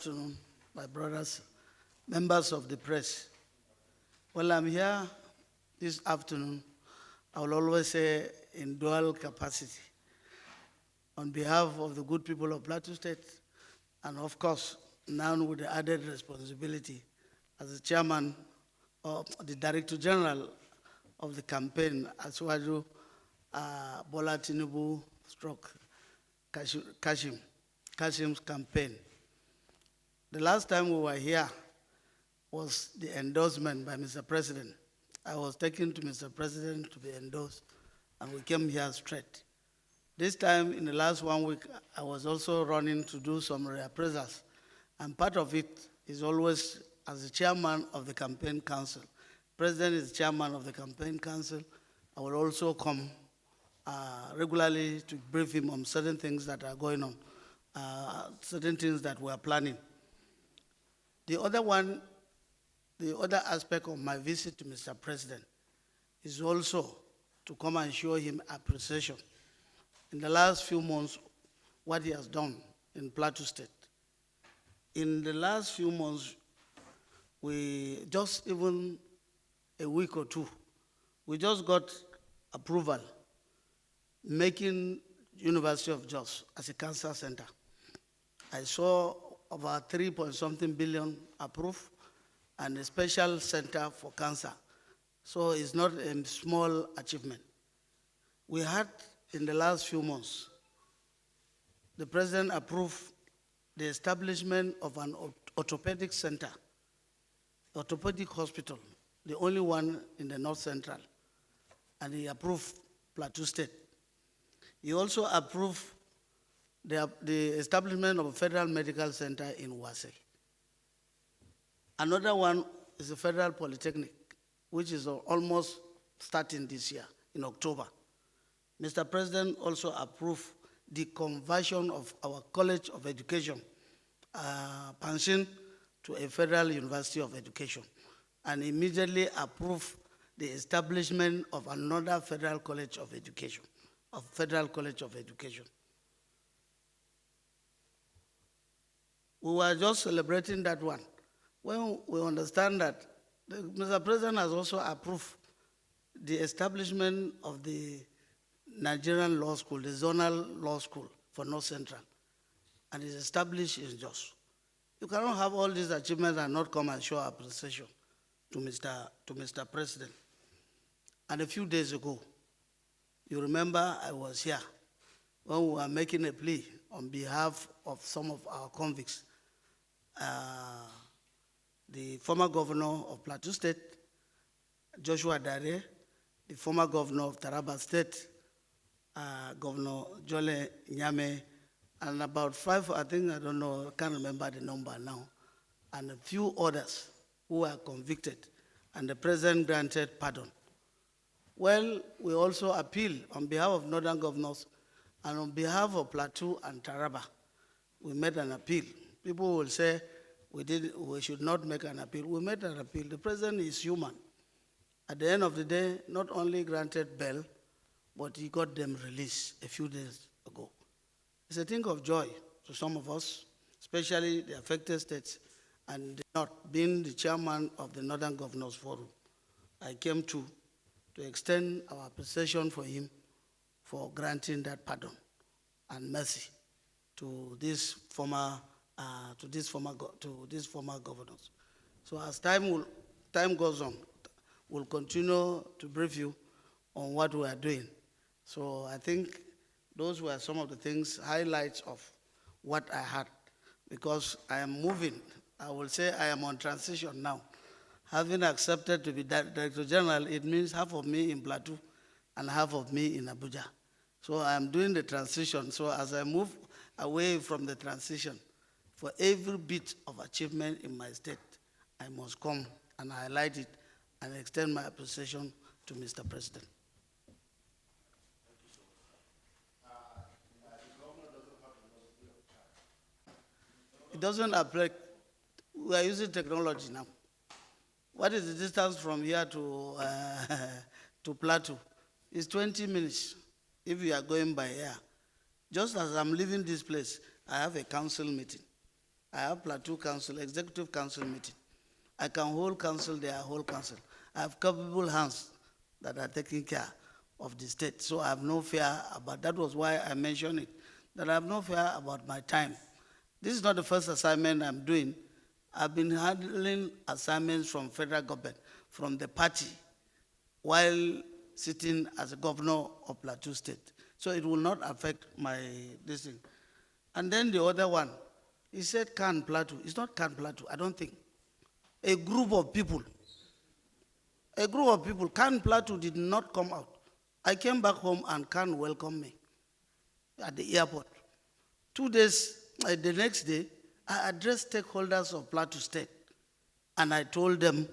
afternoon, my brothers, members of the press. Well, I'm here this afternoon, I will always say in dual capacity, on behalf of the good people of Plateau State, and of course, now with the added responsibility as the chairman or the director general of the campaign, Asiwaju Bola Tinubu stroke Kashim's campaign. The last time we were here was the endorsement by Mr. President. I was taken to Mr. President to be endorsed, and we came here straight. This time, in the last 1 week, I was also running to do some reappraisals, and part of it is always as the chairman of the campaign council. President is chairman of the campaign council. I will also come regularly to brief him on certain things that are going on, certain things that we are planning. The other aspect of my visit to Mr. President is also to come and show him appreciation in the last few months, what he has done in Plateau State. In the last few months, we just even a week or two, we just got approval making University of Jos as a cancer center. I saw about 3-point-something billion approved and a special center for cancer. So it's not a small achievement. We had in the last few months, the president approved the establishment of an orthopedic center, orthopedic hospital, the only one in the North Central, and he approved Plateau State. He also approved the establishment of a federal medical center in Wase. Another one is the Federal Polytechnic, which is almost starting this year in October. Mr. President also approved the conversion of our College of Education, Pansin, to a Federal University of Education, and immediately approved the establishment of another Federal College of Education, We were just celebrating that one. When we understand that Mr. President has also approved the establishment of the Nigerian Law School, the Zonal Law School for North Central, and is established in Jos. You cannot have all these achievements and not come and show appreciation to Mr. President. And a few days ago, you remember I was here when we were making a plea on behalf of some of our convicts. The former governor of Plateau State, Joshua Dare, the former governor of Taraba State, Governor Jole Nyame, and about 5, I don't know, I can't remember the number now, and a few others who were convicted, and the president granted pardon. Well, we also appeal on behalf of northern governors and on behalf of Plateau and Taraba. We made an appeal. People will say we should not make an appeal. We made an appeal. The president is human. At the end of the day, not only granted bail, but he got them released a few days ago. It's a thing of joy to some of us, especially the affected states, and not being the chairman of the Northern Governors Forum. I came to extend our appreciation for him for granting that pardon and mercy to these former governors. So as time goes on, we'll continue to brief you on what we are doing. So I think those were some of the things, highlights of what I had, because I am moving. I will say I am on transition now. Having accepted to be Director General, it means half of me in Plateau and half of me in Abuja. So I am doing the transition. So as I move away from the transition, for every bit of achievement in my state, I must come and highlight it and extend my appreciation to Mr. President. It doesn't apply. We are using technology now. What is the distance from here to Plateau? It's 20 minutes if you are going by air. Just as I'm leaving this place, I have a council meeting. I have Plateau Council, Executive Council meeting. I can hold council there, hold council. I have capable hands that are taking care of the state. So I have no fear about that. Was why I mentioned it, that I have no fear about my time. This is not the first assignment I'm doing. I've been handling assignments from federal government, from the party, while sitting as a governor of Plateau State. So it will not affect my this thing. And then the other one, he said Can Plateau. It's not Can Plateau, I don't think. A group of people, Can Plateau did not come out. I came back home and Can welcomed me at the airport. 2 days, the next day, I addressed stakeholders of Plateau State, and I told them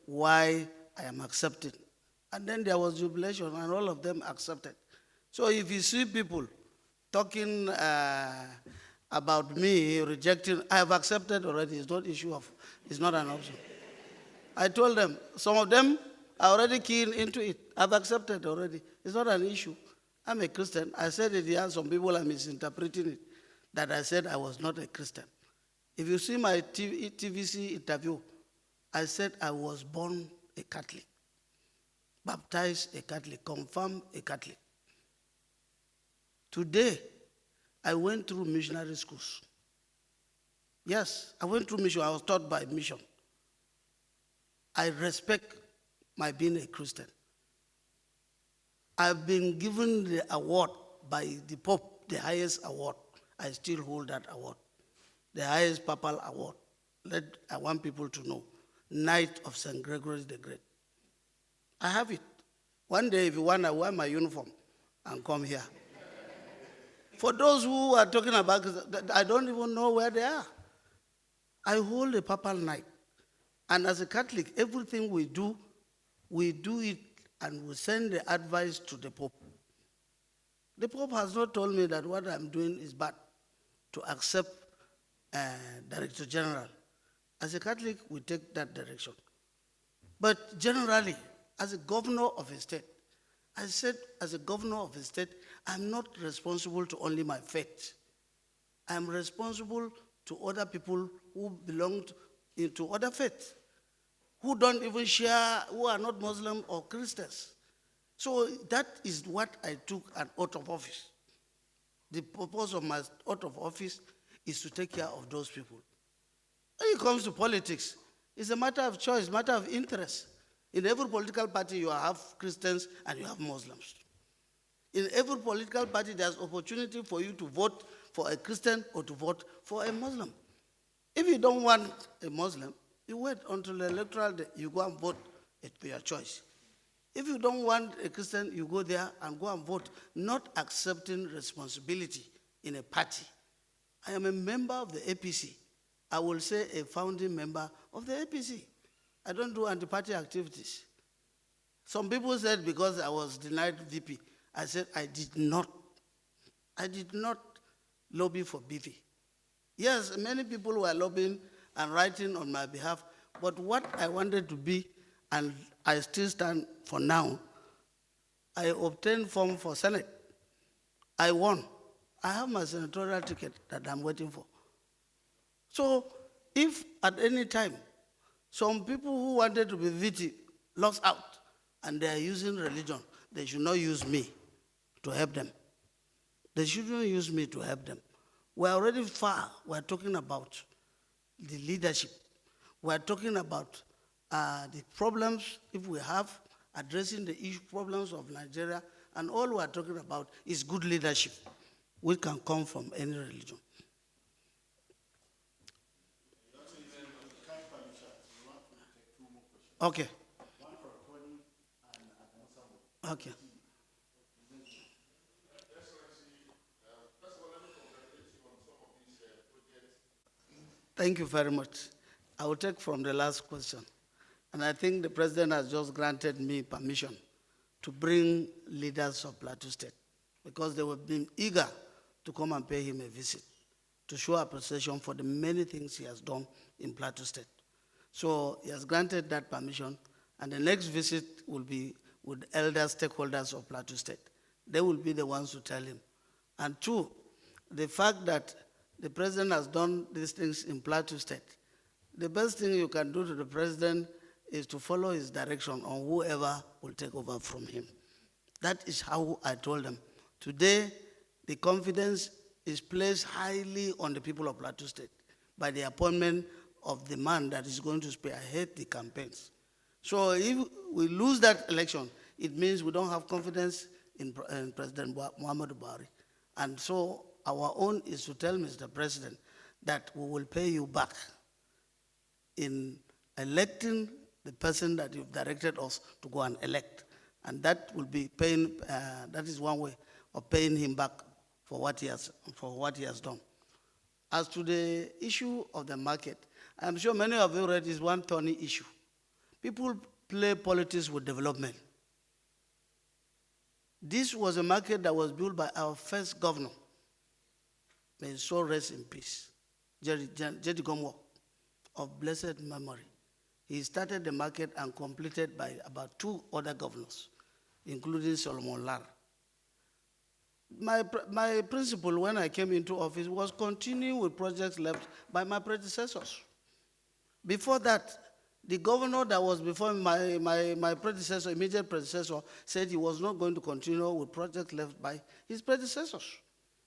why I am accepted. And then there was jubilation, and all of them accepted. So if you see people talking about me rejecting, I have accepted already. It's not issue of, it's not an option. I told them, some of them are already keen into it. I've accepted already. It's not an issue. I'm a Christian. I said it here, some people are misinterpreting it, that I said I was not a Christian. If you see my TVC interview, I said I was born a Catholic, baptized a Catholic, confirmed a Catholic. Today, I went through missionary schools. Yes, I went through mission. I was taught by mission. I respect my being a Christian. I've been given the award by the Pope, the highest award. I still hold that award, the highest papal award. I want people to know, Knight of St. Gregory the Great. I have it. One day, if you want, I wear my uniform and come here. For those who are talking about, I don't even know where they are. I hold a papal knight. And as a Catholic, everything we do it and we send the advice to the Pope. The Pope has not told me that what I'm doing is bad, to accept Director General. As a Catholic, we take that direction. But generally, as a governor of a state, I said, as a governor of a state, I'm not responsible to only my faith. I'm responsible to other people who belong to other faiths, who don't even share, who are not Muslim or Christians. So that is what I took an oath of office. The purpose of my oath of office is to take care of those people. When it comes to politics, it's a matter of choice, matter of interest. In every political party, you have Christians and you have Muslims. In every political party, there's opportunity for you to vote for a Christian or to vote for a Muslim. If you don't want a Muslim, you wait until the electoral day, you go and vote. It be your choice. If you don't want a Christian, you go there and go and vote, not accepting responsibility in a party. I am a member of the APC. I will say a founding member of the APC. I don't do anti-party activities. Some people said because I was denied VP, I said I did not. I did not lobby for VP. Yes, many people were lobbying and writing on my behalf, but what I wanted to be, and I still stand for now, I obtained form for Senate. I won. I have my senatorial ticket that I'm waiting for. So if at any time some people who wanted to be VT lost out and they are using religion, they should not use me to help them. They shouldn't use me to help them. We're already far. We're talking about the leadership. We're talking about the problems, if we have, addressing the issue problems of Nigeria, and all we're talking about is good leadership, which can come from any religion. Okay. Okay. Thank you very much. I will take from the last question. And I think the president has just granted me permission to bring leaders of Plateau State because they have been eager to come and pay him a visit to show appreciation for the many things he has done in Plateau State. So he has granted that permission, and the next visit will be with elder stakeholders of Plateau State. They will be the ones to tell him. And two, the fact that the president has done these things in Plateau State, the best thing you can do to the president is to follow his direction on whoever will take over from him. That is how I told them. Today, the confidence is placed highly on the people of Plateau State by the appointment of the man that is going to spearhead the campaigns. So if we lose that election, it means we don't have confidence in President Muhammadu Buhari. And so our own is to tell Mr. President that we will pay you back in electing the person that you've directed us to go and elect. And that will be paying, that is one way of paying him back for what he has done. As to the issue of the market, I'm sure many of you read this one thorny issue. People play politics with development. This was a market that was built by our first governor. May his soul rest in peace. Jerry Gomwo, of blessed memory. He started the market and completed by about 2 other governors, including Solomon Lar. My principle when I came into office was continuing with projects left by my predecessors. Before that, the governor that was before my predecessor, immediate predecessor, said he was not going to continue with projects left by his predecessors,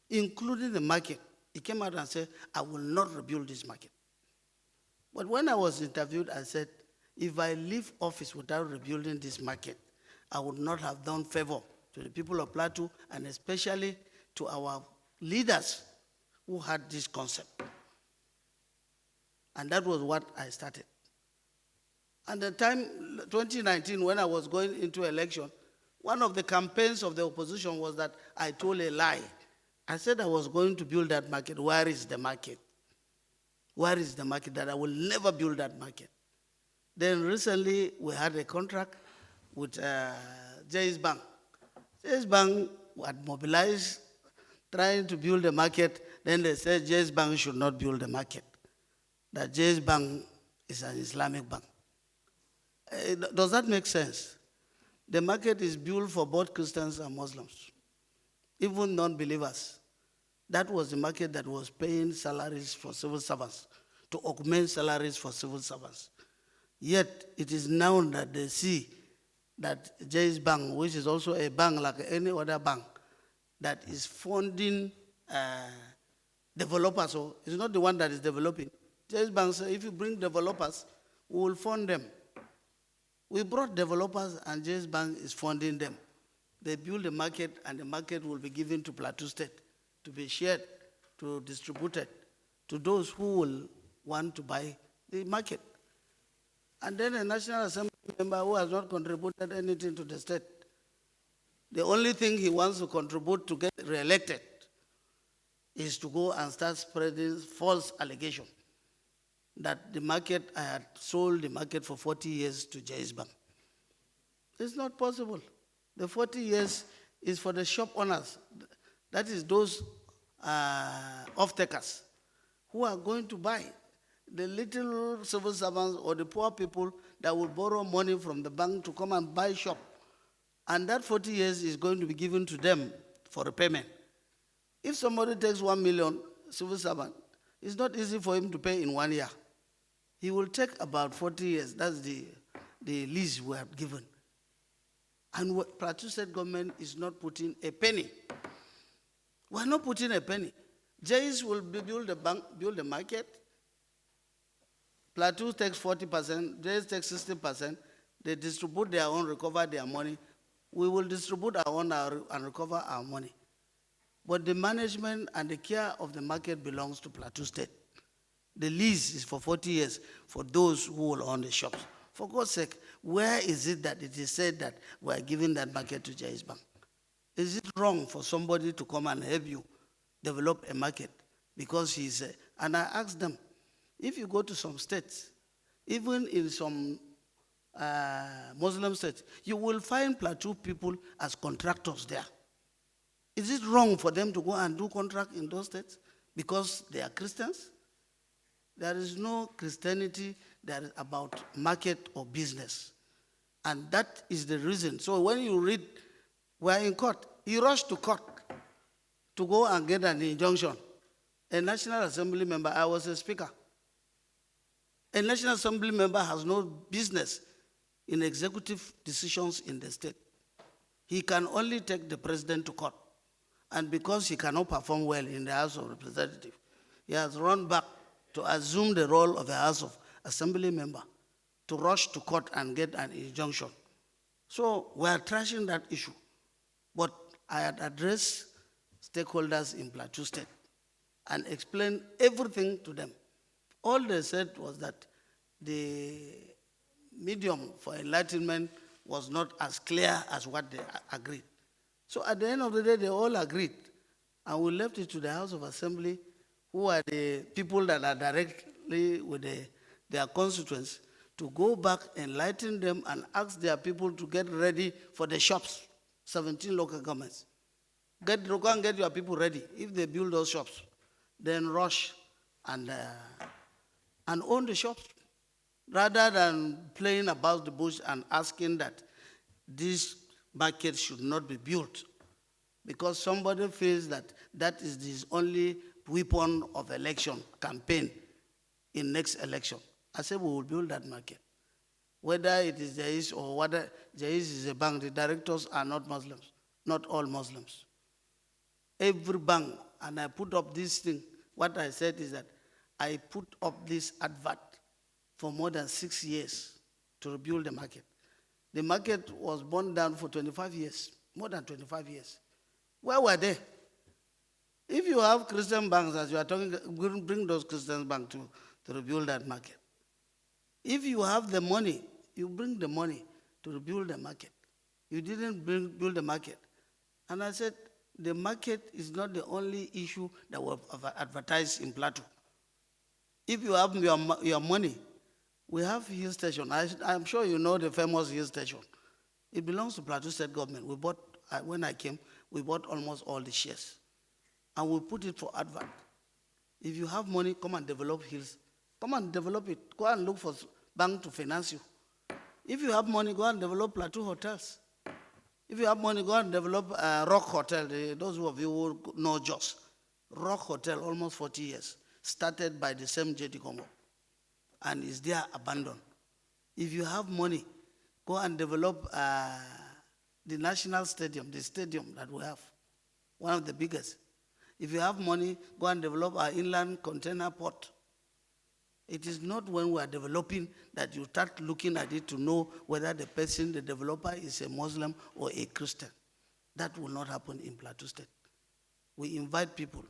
including the market. He came out and said, I will not rebuild this market. But when I was interviewed, I said, if I leave office without rebuilding this market, I would not have done favor to the people of Plateau and especially to our leaders who had this concept. And that was what I started. And the time, 2019, when I was going into election, one of the campaigns of the opposition was that I told a lie. I said I was going to build that market. Where is the market? Where is the market? That I will never build that market. Then recently we had a contract with Jais Bank. Jais Bank had mobilized trying to build a market. Then they said Jais Bank should not build a market. That Jais Bank is an Islamic bank. Does that make sense? The market is built for both Christians and Muslims, even non-believers. That was the market that was paying salaries for civil servants, to augment salaries for civil servants. Yet, it is now that they see that Jais Bank, which is also a bank like any other bank, that is funding developers. So it's not the one that is developing. Jais Bank says, if you bring developers, we will fund them. We brought developers and Jais Bank is funding them. They build a market and the market will be given to Plateau State to be shared, to distributed to those who will want to buy the market. And then a National Assembly member who has not contributed anything to the state, the only thing he wants to contribute to get re-elected is to go and start spreading false allegations that the market, I had sold the market for 40 years to Jais Bank. It's not possible. The 40 years is for the shop owners. That is those off-takers who are going to buy. The little civil servants or the poor people that will borrow money from the bank to come and buy shop. And that 40 years is going to be given to them for repayment. If somebody takes 1 million civil servant, it's not easy for him to pay in 1 year. He will take about 40 years. That's the lease we have given. And Plateau State government is not putting a penny. We're not putting a penny. Jais will build the bank, build the market. Plateau takes 40%, Jais takes 60%. They distribute their own, recover their money. We will distribute our own and recover our money. But the management and the care of the market belongs to Plateau State. The lease is for 40 years for those who will own the shops. For God's sake, where is it that it is said that we are giving that market to Jais Bank? Is it wrong for somebody to come and help you develop a market because he's and I asked them, if you go to some states, even in some Muslim states, you will find Plateau people as contractors there. Is it wrong for them to go and do contract in those states because they are Christians? There is no Christianity that is about market or business. And that is the reason. So when you read, we're in court, he rushed to court to go and get an injunction. A National Assembly member, I was a speaker. A National Assembly member has no business in executive decisions in the state. He can only take the president to court. And because he cannot perform well in the House of Representatives, he has run back to assume the role of a House of Assembly member to rush to court and get an injunction. So we are trashing that issue. But I had addressed stakeholders in Plateau State and explained everything to them. All they said was that the medium for enlightenment was not as clear as what they agreed. So at the end of the day, they all agreed. And we left it to the House of Assembly, who are the people that are directly with their constituents, to go back, enlighten them, and ask their people to get ready for the shops, 17 local governments. Go and get your people ready. If they build those shops, then rush and own the shops, rather than playing about the bush and asking that this market should not be built because somebody feels that that is his only weapon of election campaign in next election. I said we will build that market. Whether it is Jais or whether Jais is a bank, the directors are not Muslims, not all Muslims. Every bank, and I put up this thing, what I said is that I put up this advert for more than 6 years to rebuild the market. The market was burned down for 25 years, more than 25 years. Where were they? If you have Christian banks, as you are talking, bring those Christian banks to rebuild that market. If you have the money, you bring the money to rebuild the market. You didn't build the market. And I said, the market is not the only issue that was advertised in Plateau. If you have your money, we have Hill Station. I'm sure you know the famous Hill Station. It belongs to Plateau State government. We bought, when I came, we bought almost all the shares. And we put it for advert. If you have money, come and develop Hills. Come and develop it. Go and look for bank to finance you. If you have money, go and develop Plateau hotels. If you have money, go and develop Rock Hotel. Those of you who know Jos. Rock Hotel, almost 40 years. Started by the same J.D. Congo. And is there abandoned. If you have money, go and develop the National Stadium, the stadium that we have, one of the biggest. If you have money, go and develop our inland container port. It is not when we are developing that you start looking at it to know whether the person, the developer, is a Muslim or a Christian. That will not happen in Plateau State. We invite people,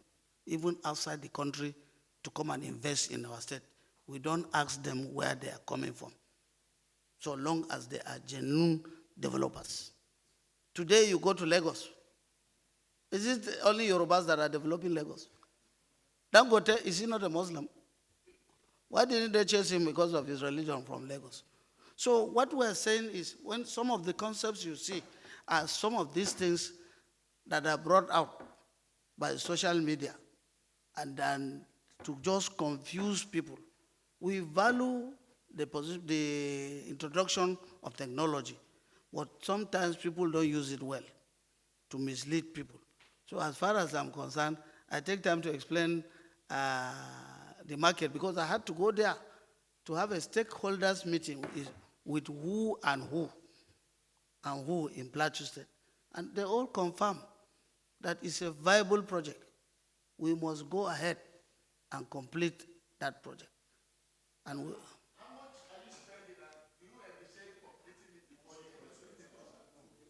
even outside the country, to come and invest in our state. We don't ask them where they are coming from, so long as they are genuine developers. Today you go to Lagos. Is it only Yorubas that are developing Lagos? Dangote, is he not a Muslim? Why didn't they chase him because of his religion from Lagos? So what we're saying is, when some of the concepts you see are some of these things that are brought out by social media and then to just confuse people. We value the introduction of technology, but sometimes people don't use it well to mislead people. So as far as I'm concerned, I take time to explain the market because I had to go there to have a stakeholders meeting with who in Plateau State. And they all confirm that it's a viable project. We must go ahead and complete that project. And how much are you spending and do you envisage completing it before you?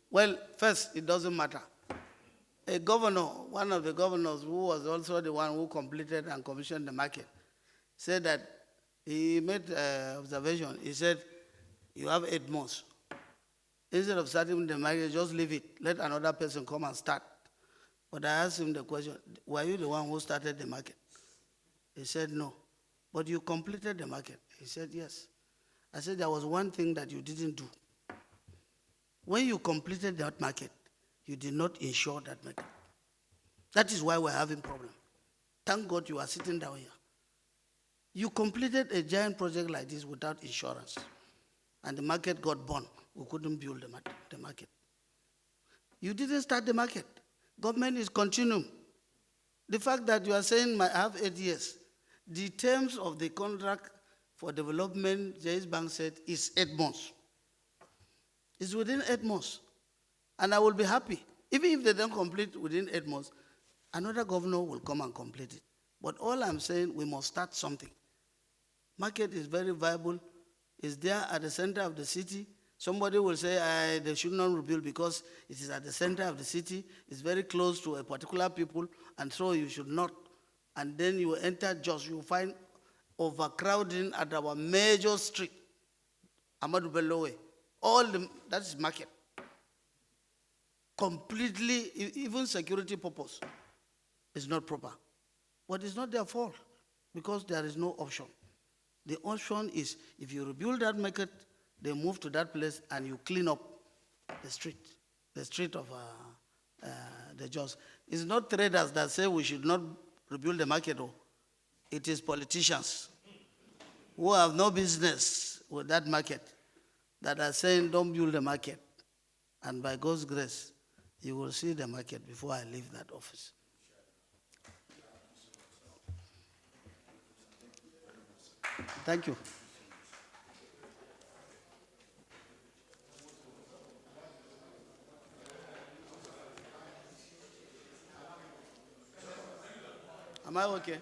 Well, first, it doesn't matter. A governor, one of the governors who was also the one who completed and commissioned the market, said that he made an observation. He said, you have 8 months. Instead of starting the market, just leave it. Let another person come and start. But I asked him the question, were you the one who started the market? He said, no. But you completed the market. He said, yes. I said, there was one thing that you didn't do. When you completed that market, you did not insure that market. That is why we're having problem. Thank God you are sitting down here. You completed a giant project like this without insurance, and the market got burned. We couldn't build the market. You didn't start the market. Government is continuing. The fact that you are saying I have 8 years, the terms of the contract for development, Jais Bank said, is 8 months. It's within 8 months. And I will be happy. Even if they don't complete within 8 months, another governor will come and complete it. But all I'm saying, we must start something. Market is very viable. It's there at the center of the city. Somebody will say they should not rebuild because it is at the center of the city. It's very close to a particular people, and so you should not. And then you enter Jos, you find overcrowding at our major street, Ahmadu Bello Way. That is market. Completely, even security purpose is not proper. But it's not their fault because there is no option. The option is if you rebuild that market, they move to that place and you clean up the street of the Jos. It's not traders that say we should not rebuild the market. It is politicians who have no business with that market that are saying don't build the market. And by God's grace, you will see the market before I leave that office. Thank you. Am I okay?